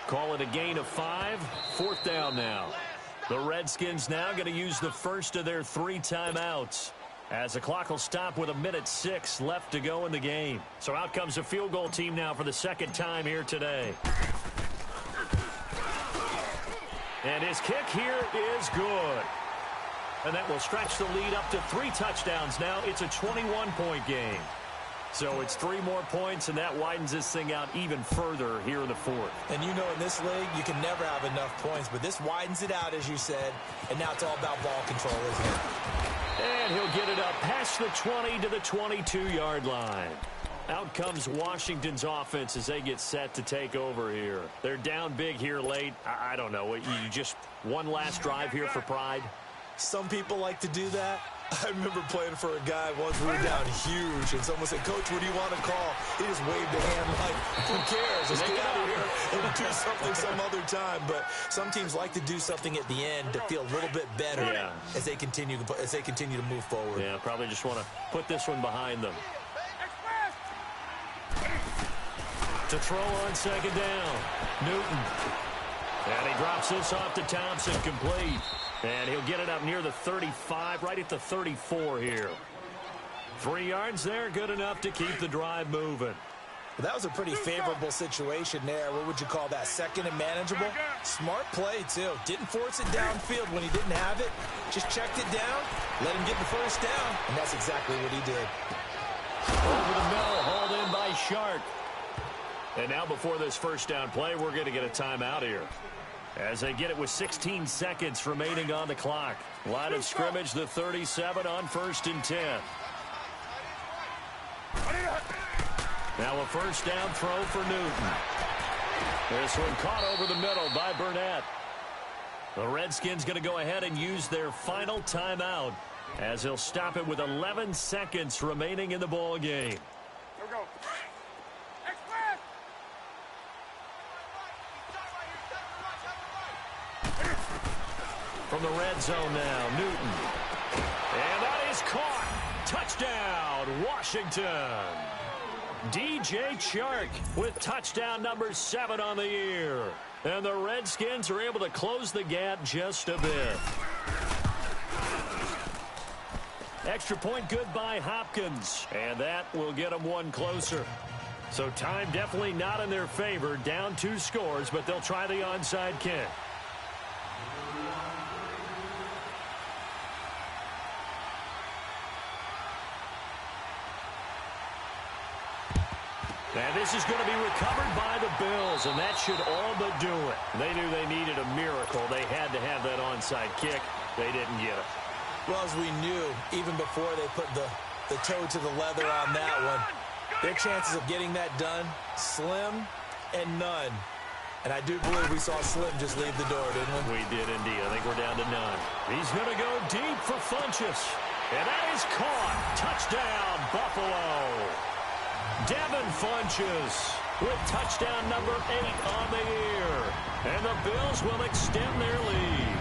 Call it a gain of 5. 4th down now. The Redskins now going to use the first of their 3 timeouts, as the clock will stop with 1:06 left to go in the game. So out comes the field goal team now for the 2nd time here today. And his kick here is good. And that will stretch the lead up to 3 touchdowns now. It's a 21-point game. So it's 3 more points, and that widens this thing out even further here in the 4th. And you know in this league, you can never have enough points, but this widens it out, as you said, and now it's all about ball control, isn't it? And he'll get it up past the 20 to the 22-yard line. Out comes Washington's offense as they get set to take over here. They're down big here late. I don't know. You just one last drive here for pride? Some people like to do that. I remember playing for a guy once we were down huge, and someone said, "Coach, what do you want to call?" He just waved a hand like, who cares? Let's get out of here and do something some other time. But some teams like to do something at the end to feel a little bit better as they continue to move forward. Yeah, probably just want to put this one behind them. To throw on second down. Newton. And he drops this off to Thompson, complete. And he'll get it up near the 35, right at the 34 here. 3 yards there, good enough to keep the drive moving. Well, that was a pretty favorable situation there. What would you call that? Second and manageable? Smart play, too. Didn't force it downfield when he didn't have it. Just checked it down, let him get the first down, and that's exactly what he did. Over the middle, hauled in by Shark. And now before this first down play, we're going to get a timeout here. As they get it with 16 seconds remaining on the clock. Line of scrimmage, the 37 on 1st and 10. Now a first down throw for Newton. This one caught over the middle by Burnett. The Redskins going to go ahead and use their final timeout as they'll stop it with 11 seconds remaining in the ball game. Here we go. From the red zone now, Newton. And that is caught. Touchdown, Washington. DJ Chark with touchdown number 7 on the year. And the Redskins are able to close the gap just a bit. Extra point good by Hopkins. And that will get them one closer. So time definitely not in their favor. Down 2 scores, but they'll try the onside kick. And this is going to be recovered by the Bills, and that should all but do it. They knew they needed a miracle. They had to have that onside kick. They didn't get it. Well, as we knew, even before they put the toe to the leather on that one, their chances of getting that done, slim and none. And I do believe we saw Slim just leave the door, didn't we? We did indeed. I think we're down to none. He's going to go deep for Funchess. And that is caught. Touchdown, Buffalo. Devin Funchess with touchdown number 8 on the year. And the Bills will extend their lead.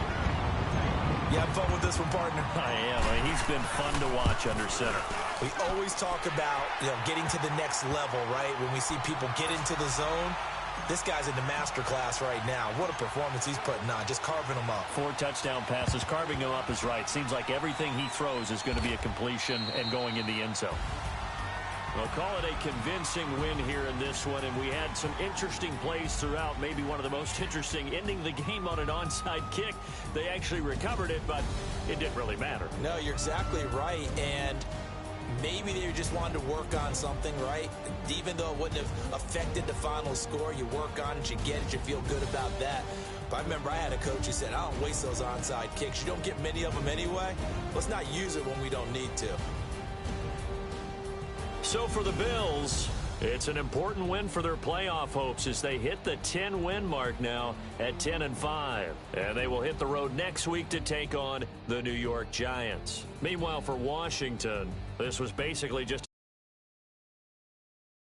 You have fun with this one, partner? I am. I mean, he's been fun to watch under center. We always talk about, getting to the next level, right? When we see people get into the zone, this guy's in the master class right now. What a performance he's putting on, just carving them up. 4 touchdown passes. Carving them up is right. Seems like everything he throws is going to be a completion and going in the end zone. We'll call it a convincing win here in this one, and we had some interesting plays throughout. Maybe one of the most interesting, ending the game on an onside kick. They actually recovered it, but it didn't really matter. No, you're exactly right, and maybe they just wanted to work on something, right? Even though it wouldn't have affected the final score, you work on it, you get it, you feel good about that. But I remember I had a coach who said, I don't waste those onside kicks. You don't get many of them anyway. Let's not use it when we don't need to. So for the Bills, it's an important win for their playoff hopes as they hit the 10-win mark now at 10-5. And they will hit the road next week to take on the New York Giants. Meanwhile, for Washington, this was basically just